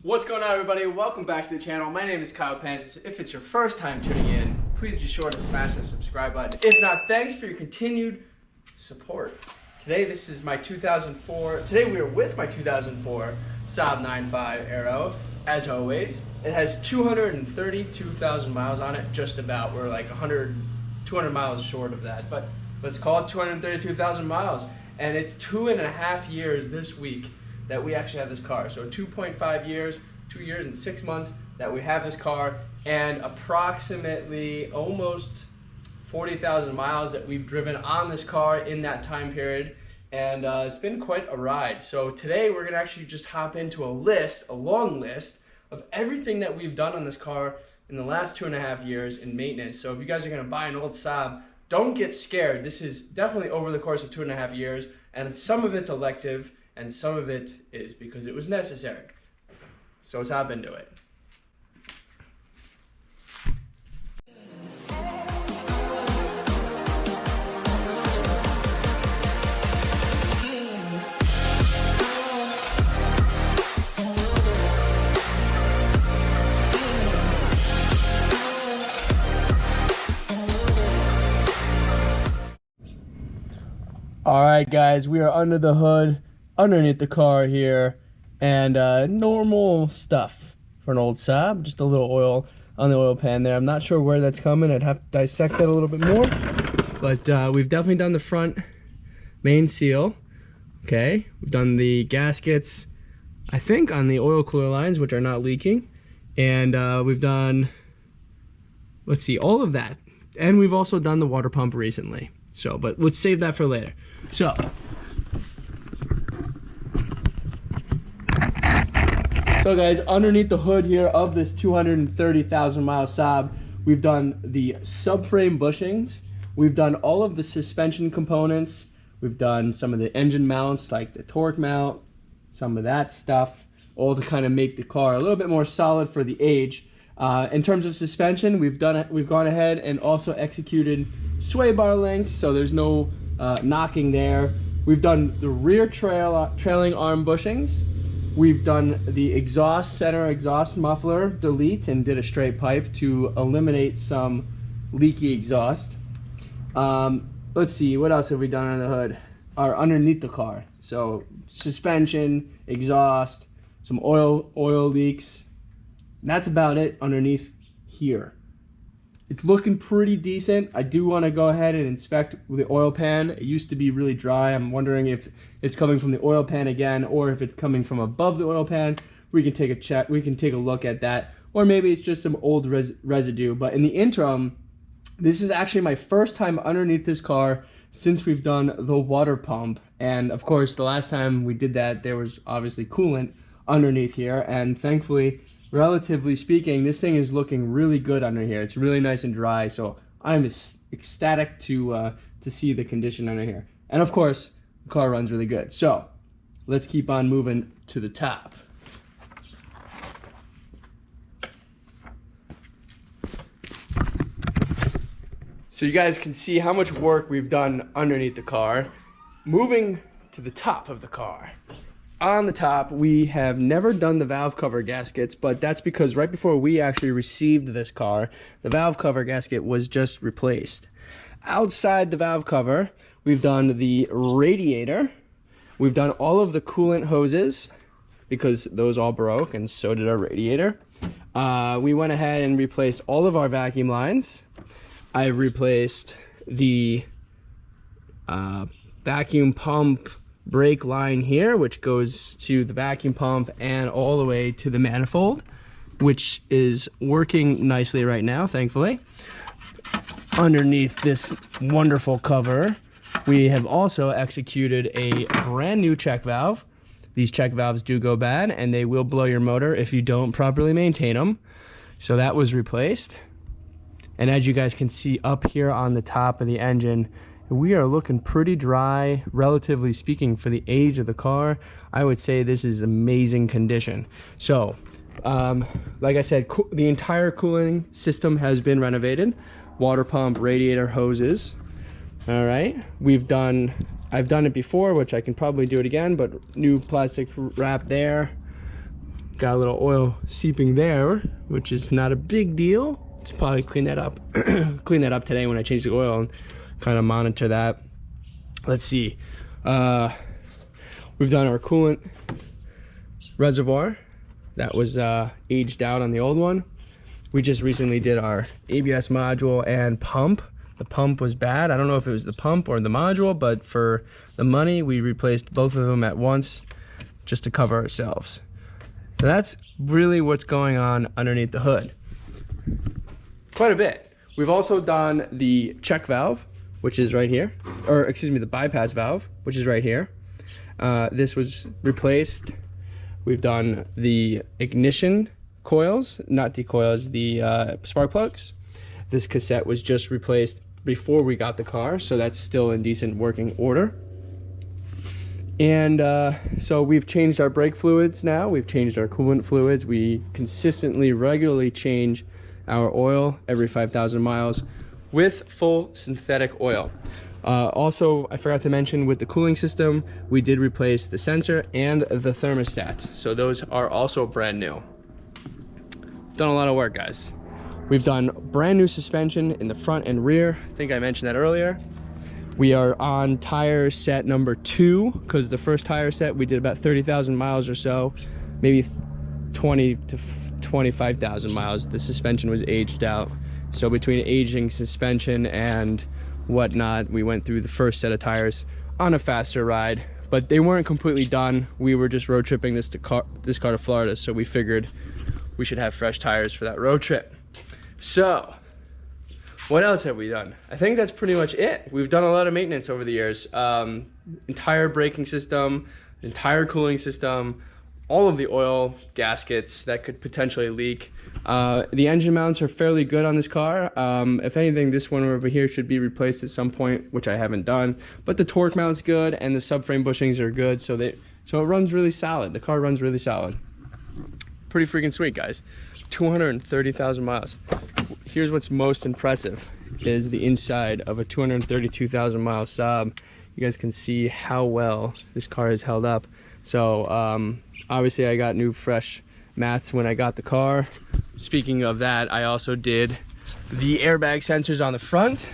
What's going on, everybody? Welcome back to the channel. My name is Kyle Pancis. If it's your first time tuning in, please be sure to smash the subscribe button. If not, thanks for your continued support. Today we are with my 2004 Saab 9.5 Aero. As always, it has 232,000 miles on it, just about. We're like 200 miles short of that, but let's call it 232,000 miles. And it's 2.5 years this week that we actually have this car. So 2.5 years, 2 years and 6 months that we have this car, and approximately almost 40,000 miles that we've driven on this car in that time period. And it's been quite a ride. So today we're gonna actually just hop into a long list of everything that we've done on this car in the last 2.5 years in maintenance. So if you guys are gonna buy an old Saab, don't get scared. This is definitely over the course of 2.5 years, and some of it's elective, and some of it is because it was necessary. So let's hop into it. All right, guys, we are under the hood, underneath the car here, and normal stuff for an old Saab. Just a little oil on the oil pan there. I'm not sure where that's coming. I'd have to dissect that a little bit more, but we've definitely done the front main seal. Okay, we've done the gaskets, I think, on the oil cooler lines, which are not leaking, and we've done, let's see, all of that, and we've also done the water pump recently. So, but let's save that for later. So guys, underneath the hood here of this 230,000 mile Saab, we've done the subframe bushings, we've done all of the suspension components, we've done some of the engine mounts like the torque mount, some of that stuff, all to kind of make the car a little bit more solid for the age. In terms of suspension, we've gone ahead and also executed sway bar links, so there's no knocking there. We've done the rear trailing arm bushings. We've done the center exhaust muffler delete and did a straight pipe to eliminate some leaky exhaust. Let's see, what else have we done on the hood or underneath the car? So suspension, exhaust, some oil leaks. And that's about it underneath here. It's looking pretty decent. I do want to go ahead and inspect the oil pan. It used to be really dry. I'm wondering if it's coming from the oil pan again, or if it's coming from above the oil pan. We can take a check. We can take a look at that, or maybe it's just some old residue. But in the interim, this is actually my first time underneath this car since we've done the water pump. And of course, the last time we did that, there was obviously coolant underneath here, and thankfully, relatively speaking, this thing is looking really good under here. It's really nice and dry, so I'm ecstatic to see the condition under here. And of course, the car runs really good. So let's keep on moving to the top. So you guys can see how much work we've done underneath the car. Moving to the top of the car. On the top, we have never done the valve cover gaskets, but that's because right before we actually received this car, the valve cover gasket was just replaced. Outside the valve cover, we've done the radiator. We've done all of the coolant hoses because those all broke, and so did our radiator. We went ahead and replaced all of our vacuum lines. I've replaced the vacuum pump brake line here, which goes to the vacuum pump and all the way to the manifold, which is working nicely right now, thankfully. Underneath this wonderful cover, we have also executed a brand new check valve. These check valves do go bad, and they will blow your motor if you don't properly maintain them. So that was replaced. And as you guys can see up here on the top of the engine, we are looking pretty dry, relatively speaking, for the age of the car. I would say this is amazing condition. So, like I said, the entire cooling system has been renovated. Water pump, radiator, hoses. All right, I've done it before, which I can probably do it again, but new plastic wrap there. Got a little oil seeping there, which is not a big deal. Let's probably clean that up. Clean that up today when I change the oil and kind of monitor that. Let's see. We've done our coolant reservoir. That was aged out on the old one. We just recently did our ABS module and pump. The pump was bad. I don't know if it was the pump or the module, but for the money, we replaced both of them at once just to cover ourselves. So that's really what's going on underneath the hood. Quite a bit. We've also done the check valve, which is right here, or excuse me, the bypass valve, which is right here. This was replaced. We've done the ignition coils, not the coils, the spark plugs. This cassette was just replaced before we got the car, so that's still in decent working order. And so we've changed our brake fluids now. We've changed our coolant fluids. We consistently, regularly change our oil every 5,000 miles with full synthetic oil. Also, I forgot to mention, with the cooling system, we did replace the sensor and the thermostat. So those are also brand new. Done a lot of work, guys. We've done brand new suspension in the front and rear. I think I mentioned that earlier. We are on tire set number 2, because the first tire set we did about 30,000 miles or so, maybe 20 to 25,000 miles. The suspension was aged out. So between aging suspension and whatnot, we went through the first set of tires on a faster ride, but they weren't completely done. We were just road tripping this car to Florida, so we figured we should have fresh tires for that road trip. So what else have we done? I think that's pretty much it. We've done a lot of maintenance over the years. Entire braking system, entire cooling system, all of the oil gaskets that could potentially leak. The engine mounts are fairly good on this car. If anything, this one over here should be replaced at some point, which I haven't done. But the torque mount's good and the subframe bushings are good, so it runs really solid. The car runs really solid. Pretty freaking sweet, guys. 230,000 miles. Here's what's most impressive is the inside of a 232,000 mile Saab. You guys can see how well this car has held up. So obviously I got new fresh mats when I got the car. Speaking of that, I also did the airbag sensors on the front,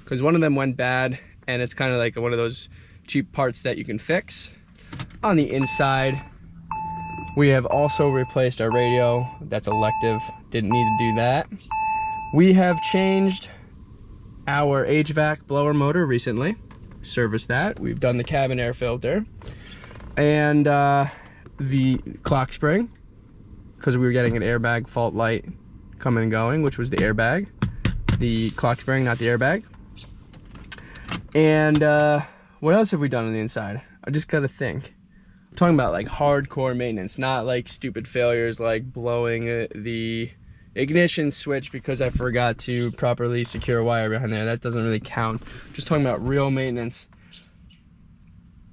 because one of them went bad and it's kind of like one of those cheap parts that you can fix. On the inside, we have also replaced our radio. That's elective, didn't need to do that. We have changed our HVAC blower motor recently, serviced that. We've done the cabin air filter and the clock spring, because we were getting an airbag fault light coming and going, which was the airbag. The clock spring, not the airbag. And what else have we done on the inside? I just gotta think. I'm talking about like hardcore maintenance, not like stupid failures like blowing the ignition switch because I forgot to properly secure a wire behind there. That doesn't really count. Just talking about real maintenance.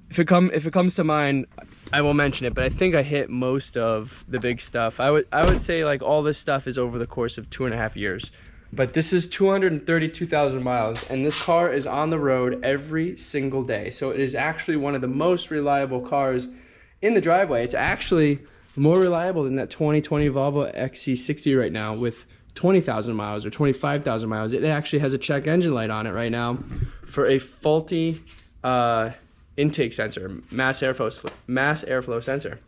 If it comes to mind, I will mention it, but I think I hit most of the big stuff. I would say like all this stuff is over the course of 2.5 years. But this is 232,000 miles, and this car is on the road every single day. So it is actually one of the most reliable cars in the driveway. It's actually more reliable than that 2020 Volvo XC60 right now with 20,000 miles or 25,000 miles. It actually has a check engine light on it right now for a faulty intake sensor, mass airflow sensor.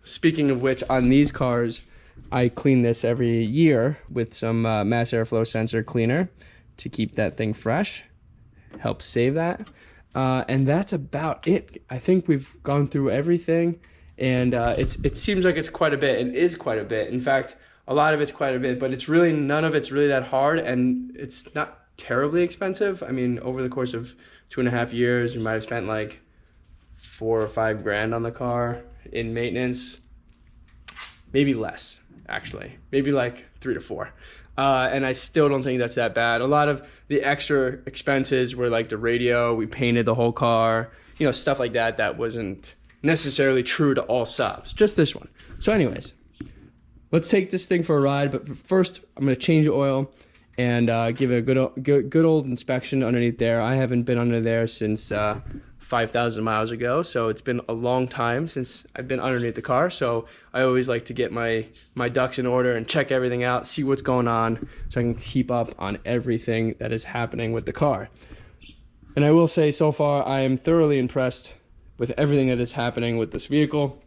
Speaking of which, on these cars, I clean this every year with some mass airflow sensor cleaner to keep that thing fresh, help save that. And that's about it. I think we've gone through everything, and it seems like it's quite a bit, and is quite a bit. In fact, a lot of it's quite a bit, but it's really, none of it's really that hard, and it's not terribly expensive. I mean, over the course of 2.5 years, you might have spent like $4 or $5 grand on the car in maintenance, maybe less. Actually, maybe like 3 to 4, and I still don't think that's that bad. A lot of the extra expenses were like the radio, we painted the whole car, you know, stuff like that. That wasn't necessarily true to all Saabs, just this one. So anyways, let's take this thing for a ride, but first I'm going to change the oil and give it a good old inspection underneath there. I haven't been under there since 5,000 miles ago, so it's been a long time since I've been underneath the car. So I always like to get my ducks in order and check everything out, see what's going on, so I can keep up on everything that is happening with the car. And I will say, so far I am thoroughly impressed with everything that is happening with this vehicle.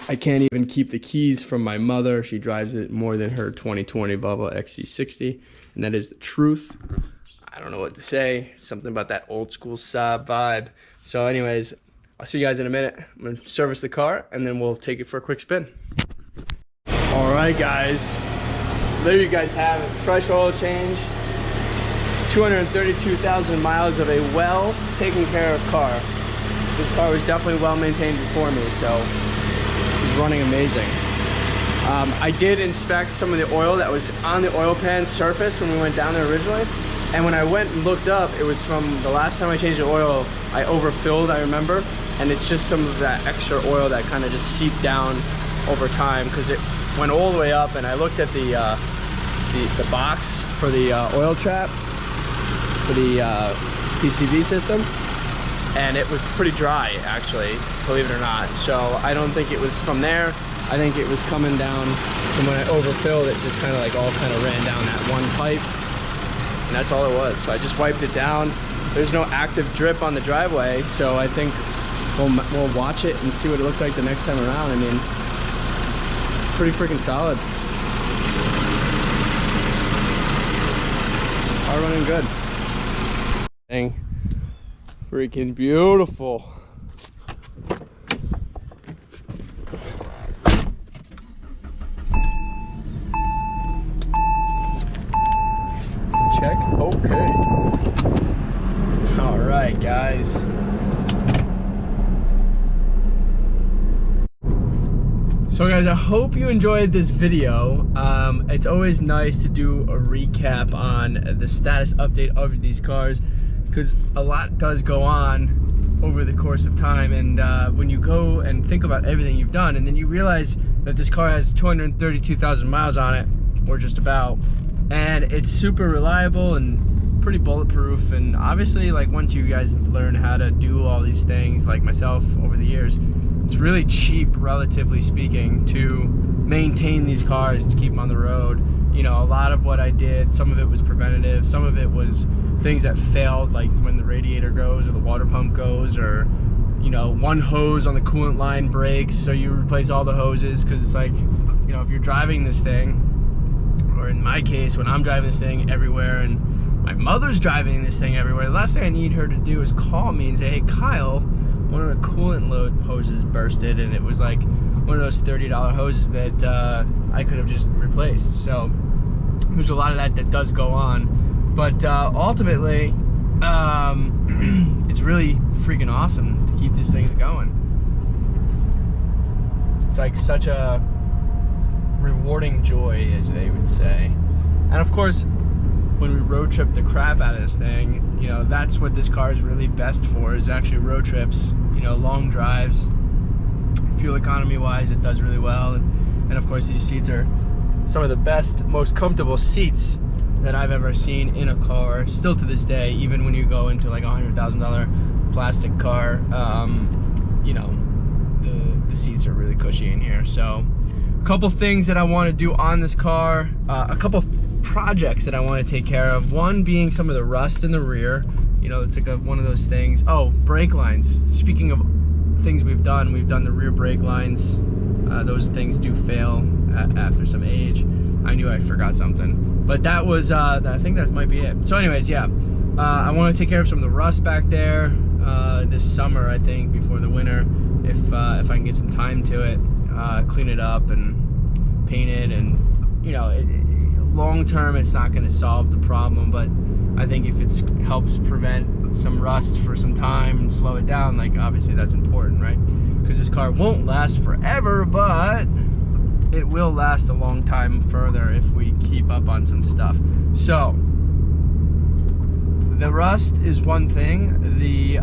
I can't even keep the keys from my mother. She drives it more than her 2020 Volvo XC60, and that is the truth. I don't know what to say. Something about that old school Saab vibe. So anyways, I'll see you guys in a minute. I'm gonna service the car and then we'll take it for a quick spin. All right, guys. There you guys have it. Fresh oil change. 232,000 miles of a well taken care of car. This car was definitely well maintained before me, so it's running amazing. I did inspect some of the oil that was on the oil pan surface when we went down there originally. And when I went and looked up, it was from the last time I changed the oil, I overfilled, I remember. And it's just some of that extra oil that kind of just seeped down over time, because it went all the way up. And I looked at the box for the oil trap, for the PCV system, and it was pretty dry, actually, believe it or not. So I don't think it was from there. I think it was coming down from when I overfilled. It just kind of like all kind of ran down that one pipe. And that's all it was. So I just wiped it down. There's no active drip on the driveway, so I think we'll watch it and see what it looks like the next time around. I mean, pretty freaking solid. All running good. Dang, freaking beautiful. Check. Okay. All right, guys. So guys, I hope you enjoyed this video. It's always nice to do a recap on the status update of these cars, because a lot does go on over the course of time. And when you go and think about everything you've done, and then you realize that this car has 232,000 miles on it, or just about, and it's super reliable and pretty bulletproof. And obviously, like, once you guys learn how to do all these things, like myself over the years, it's really cheap, relatively speaking, to maintain these cars and to keep them on the road. You know, a lot of what I did, some of it was preventative, some of it was things that failed, like when the radiator goes or the water pump goes, or, you know, one hose on the coolant line breaks, so you replace all the hoses. Because it's like, you know, if you're driving this thing, or in my case, when I'm driving this thing everywhere and my mother's driving this thing everywhere, the last thing I need her to do is call me and say, hey Kyle, one of the coolant load hoses bursted. And it was like one of those $30 hoses that I could have just replaced. So there's a lot of that does go on, but ultimately it's really freaking awesome to keep these things going. It's like such a rewarding joy, as they would say. And of course, when we road trip the crap out of this thing, you know, that's what this car is really best for, is actually road trips, you know, long drives. Fuel economy wise, it does really well. And of course, these seats are some of the best, most comfortable seats that I've ever seen in a car, still to this day. Even when you go into like a $100,000 plastic car, you know, the seats are really cushy in here. So a couple things that I want to do on this car, a couple projects that I want to take care of. One being some of the rust in the rear. You know, it's like one of those things. Oh, brake lines. Speaking of things we've done the rear brake lines. Those things do fail after some age. I knew I forgot something, but that was I think that might be it. So anyways, yeah, I want to take care of some of the rust back there this summer, I think, before the winter, if I can get some time to it. Clean it up and paint it, and you know, long term it's not going to solve the problem, but I think if it helps prevent some rust for some time and slow it down, like, obviously that's important, right? Because this car won't last forever, but it will last a long time further if we keep up on some stuff. So the rust is one thing. The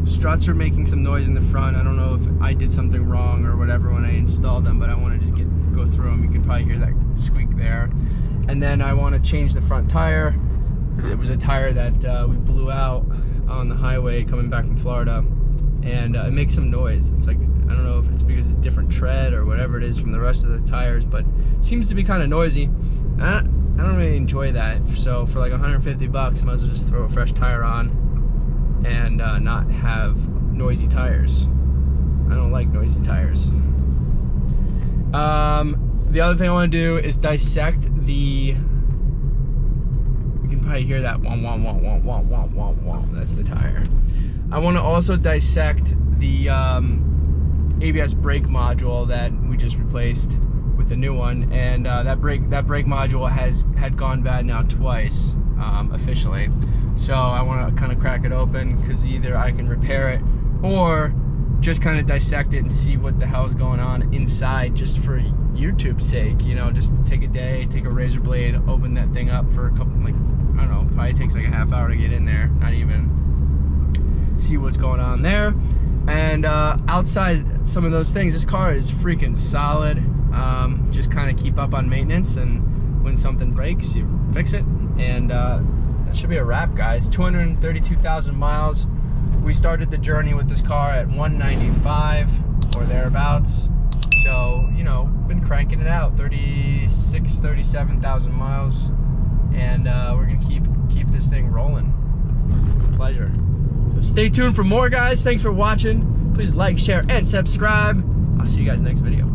struts are making some noise in the front. I don't know if I did something wrong or whatever when I installed them, but I want to just go through them. You can probably hear that squeak there. And then I want to change the front tire, because it was a tire that we blew out on the highway coming back from Florida, and it makes some noise. It's like, I don't know if it's because it's different tread or whatever it is from the rest of the tires, but it seems to be kind of noisy. I don't really enjoy that. So for like 150 bucks, might as well just throw a fresh tire on and not have noisy tires. I don't like noisy tires. The other thing I want to do is dissect the, you can probably hear that wah wah wah wah wah wah wah wah. That's the tire. I want to also dissect the ABS brake module that we just replaced with the new one, and that brake module had gone bad now twice officially. So I want to kind of crack it open, because either I can repair it or just kind of dissect it and see what the hell's going on inside, just for YouTube's sake, you know. Just take a day, take a razor blade, open that thing up for a couple, like, I don't know, probably takes like a half hour to get in there, not even. See what's going on there. And outside some of those things, this car is freaking solid. Just kind of keep up on maintenance, and when something breaks, you fix it. And that should be a wrap, guys. 232,000 miles. We started the journey with this car at 195 or thereabouts. So, you know, been cranking it out, 37,000 miles. And we're gonna keep this thing rolling. It's a pleasure. So stay tuned for more, guys. Thanks for watching. Please like, share, and subscribe. I'll see you guys next video.